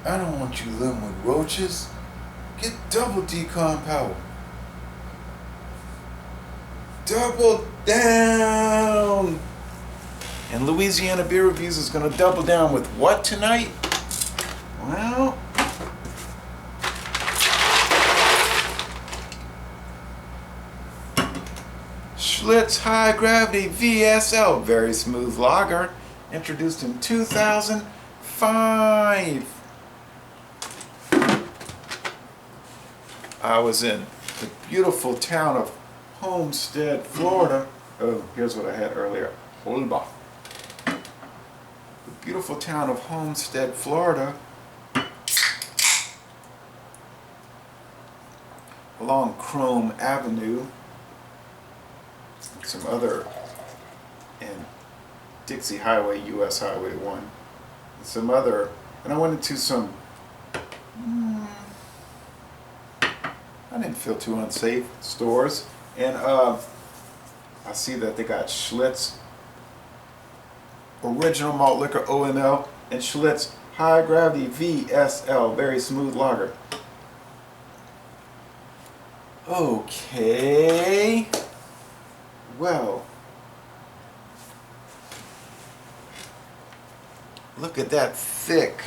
I don't want you living with roaches. Get double decon power. Double down! And Louisiana Beer Reviews is going to double down with what tonight? Well, Schlitz High Gravity V.S.L. Very Smooth Lager, introduced in 2005. I was in the beautiful town of Homestead, Florida. Oh, here's what I had earlier. Holba. The beautiful town of Homestead, Florida. Along Chrome Avenue. Some other, and Dixie Highway, US Highway 1. And some other, and I went into some, I didn't feel too unsafe, stores. And I see that they got Schlitz Original Malt Liquor OML and Schlitz High Gravity V.S.L. Very Smooth Lager. Okay. Well, look at that thick.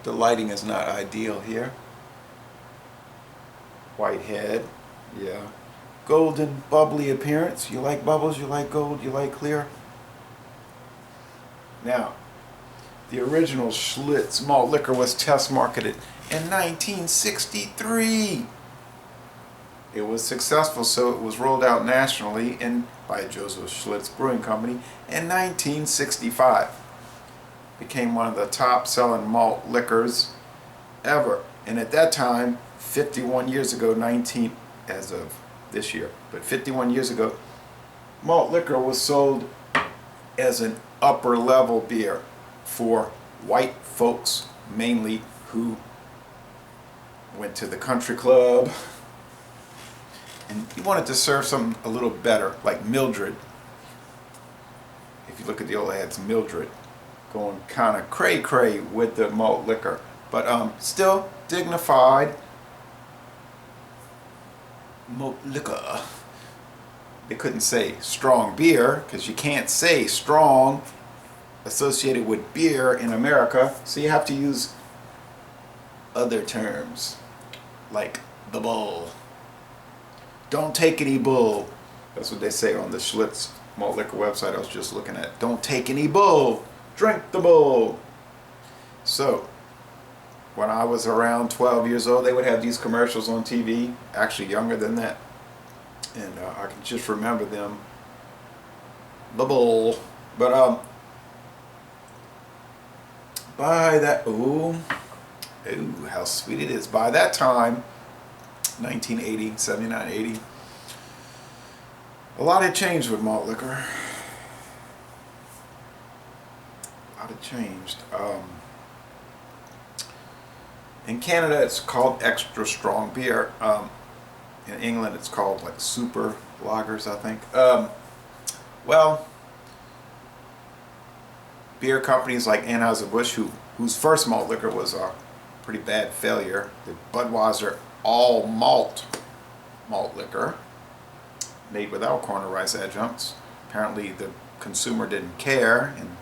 The lighting is not ideal here. White head, yeah. Golden, bubbly appearance. You like bubbles, you like gold, you like clear. Now, the original Schlitz malt liquor was test marketed in 1963. It was successful, so it was rolled out nationally by Joseph Schlitz Brewing Company in 1965. Became one of the top selling malt liquors ever. And at that time, 51 years ago, as of this year, but 51 years ago, malt liquor was sold as an upper level beer for white folks mainly who went to the country club and you wanted to serve something a little better, like Mildred. If you look at the old ads, Mildred going kind of cray-cray with the malt liquor, but still dignified malt liquor. They couldn't say strong beer because you can't say strong associated with beer in America, so you have to use other terms like the bull. Don't take any bull. That's what they say on the Schlitz malt liquor website I was just looking at. Don't take any bull. Drink the bull. So, when I was around 12 years old, they would have these commercials on TV, actually younger than that. And I can just remember them. The bull. But, by that, ooh, how sweet it is. By that time, 1980, 79, 80, a lot had changed with malt liquor. A lot had changed. In Canada, it's called extra strong beer. In England, it's called like super lagers, I think. Well, beer companies like Anheuser-Busch, whose first malt liquor was a pretty bad failure, the Budweiser all malt liquor made without corn or rice adjuncts. Apparently the consumer didn't care and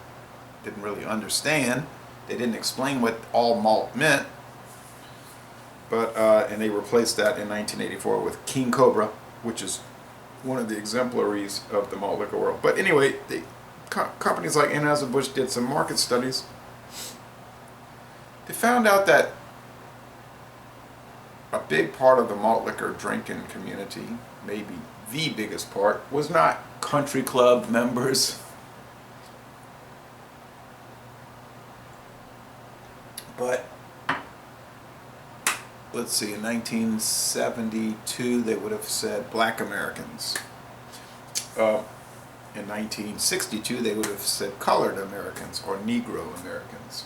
didn't really understand. They didn't explain what all malt meant. But and they replaced that in 1984 with King Cobra, which is one of the exemplaries of the malt liquor world. But anyway, companies like Anheuser-Busch did some market studies. They found out that a big part of the malt liquor drinking community, maybe the biggest part, was not country club members, but let's see, in 1972 they would have said black Americans. In 1962 they would have said colored Americans or Negro Americans.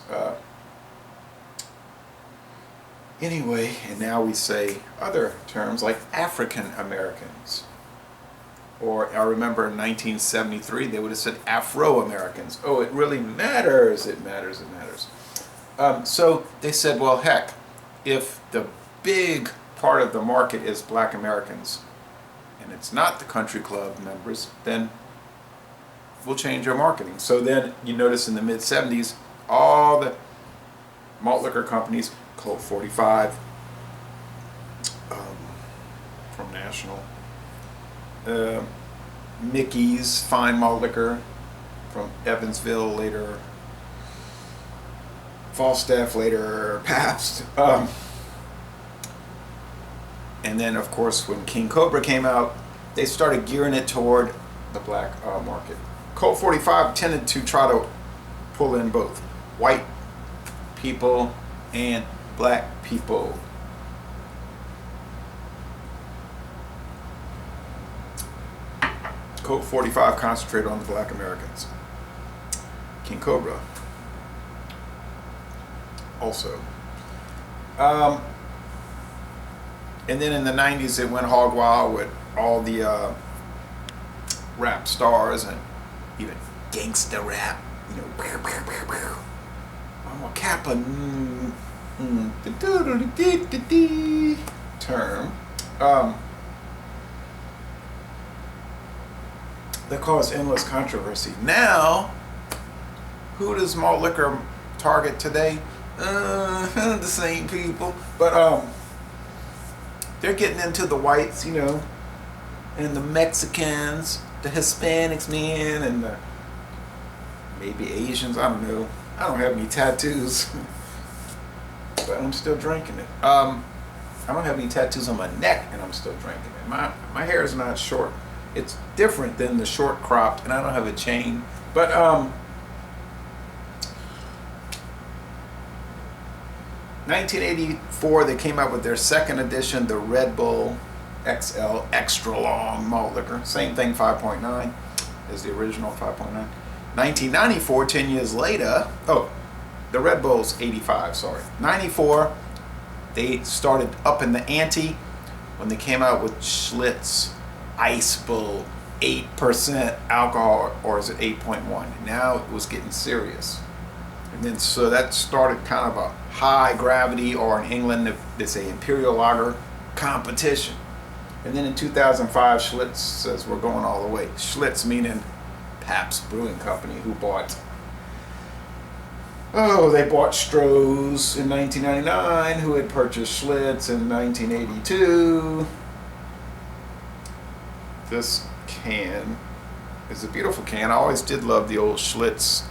Anyway, and now we say other terms like African Americans Or I remember in 1973, they would have said Afro-Americans. Oh, it really matters. It matters. It matters. So they said, well, heck, if the big part of the market is black Americans, and it's not the country club members, then we'll change our marketing. So then you notice in the mid-70s, all the malt liquor companies, Colt 45, from National, Mickey's Fine Malt Liquor from Evansville, later Falstaff, later Pabst, and then of course when King Cobra came out, they started gearing it toward the black market. Colt 45 tended to try to pull in both white people and black people. Colt 45 concentrated on the black Americans. King Cobra also. And then in the 90s it went hog wild with all the rap stars and even gangsta rap, you know, I'm a Kappa term. That caused endless controversy. Now, who does malt liquor target today? The same people, but they're getting into the whites, you know, and the Mexicans, the Hispanics, man, and the maybe Asians. I don't know. I don't have any tattoos, but I'm still drinking it. I don't have any tattoos on my neck, and I'm still drinking it. My hair is not short. It's different than the short cropped, and I don't have a chain. But 1984, they came out with their second edition, the Red Bull XL Extra Long Malt Liquor. Same thing, 5.9 as the original 5.9. 1994, 10 years later, the Red Bull's 85, sorry. 94, they started upping the ante when they came out with Schlitz Ice Bull, 8% alcohol, or is it 8.1? Now it was getting serious. And then so that started kind of a high gravity, or in England they say imperial lager competition. And then in 2005, Schlitz says we're going all the way. Schlitz meaning Pabst Brewing Company, who bought, they bought Stroh's in 1999, who had purchased Schlitz in 1982. This can is a beautiful can. I always did love the old Schlitz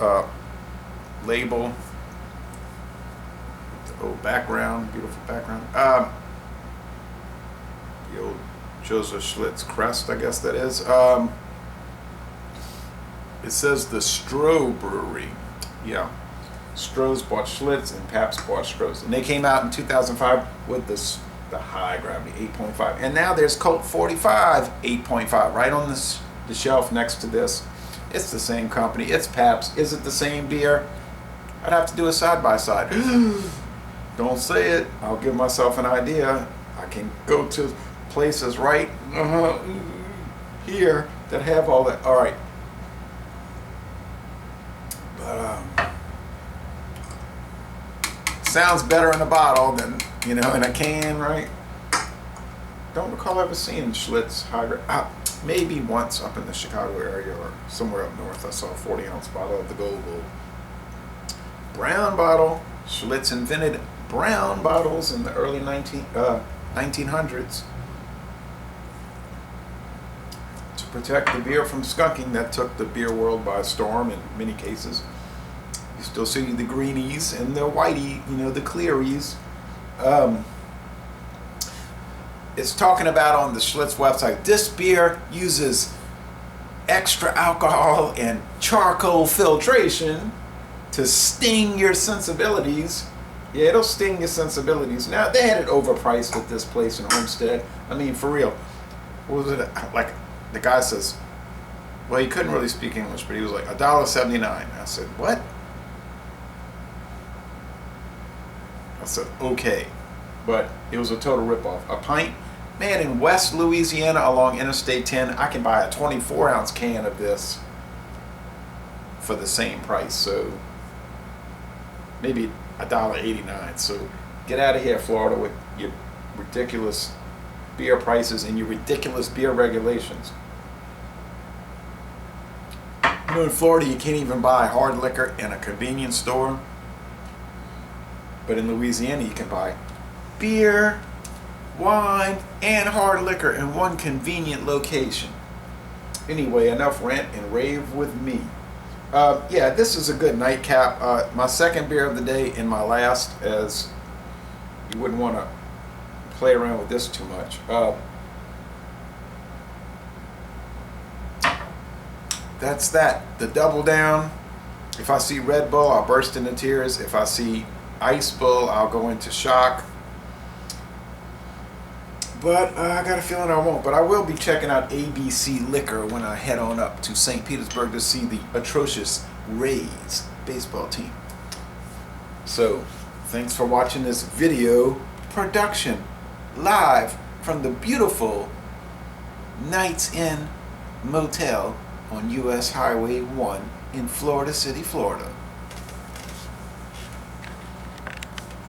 label. The old background, beautiful background. The old Joseph Schlitz crest, I guess that is. It says the Stroh Brewery. Yeah. Stroh's bought Schlitz and Pabst bought Stroh's. And they came out in 2005 with the high gravity 8.5. And now there's Colt 45 8.5 right on the shelf next to this. It's the same company. It's Pabst. Is it the same beer? I'd have to do a side by side. Don't say it. I'll give myself an idea. I can go to places right here that have all that. All right. But sounds better in a bottle than, you know, in a can, right? Don't recall ever seeing Schlitz high. Maybe once up in the Chicago area or somewhere up north, I saw a 40-ounce bottle of the Gold Bull. Brown bottle. Schlitz invented brown bottles in the early 1900s to protect the beer from skunking. That took the beer world by storm in many cases. You still see the greenies and the whitey, you know, the clearies. It's talking about on the Schlitz website, this beer uses extra alcohol and charcoal filtration to sting your sensibilities. Yeah, it'll sting your sensibilities. Now, they had it overpriced at this place in Homestead. I mean, for real. What was it? Like, the guy says, well, he couldn't really speak English, but he was like, $1.79. I said, what? I said, okay. But it was a total ripoff. A pint, Man, in West Louisiana along Interstate 10, I can buy a 24-ounce can of this for the same price. So maybe $1.89. So get out of here, Florida, with your ridiculous beer prices and your ridiculous beer regulations. You know, in Florida, you can't even buy hard liquor in a convenience store. But in Louisiana, you can buy beer, wine, and hard liquor in one convenient location. Anyway, enough rant and rave with me. Yeah, this is a good nightcap. My second beer of the day and my last, as you wouldn't want to play around with this too much. That's that. The double down. If I see Red Bull, I'll burst into tears. If I see Ice Bull, I'll go into shock. But I got a feeling I won't. But I will be checking out ABC Liquor when I head on up to St. Petersburg to see the atrocious Rays baseball team. So, thanks for watching this video production live from the beautiful Nights Inn Motel on US Highway 1 in Florida City, Florida.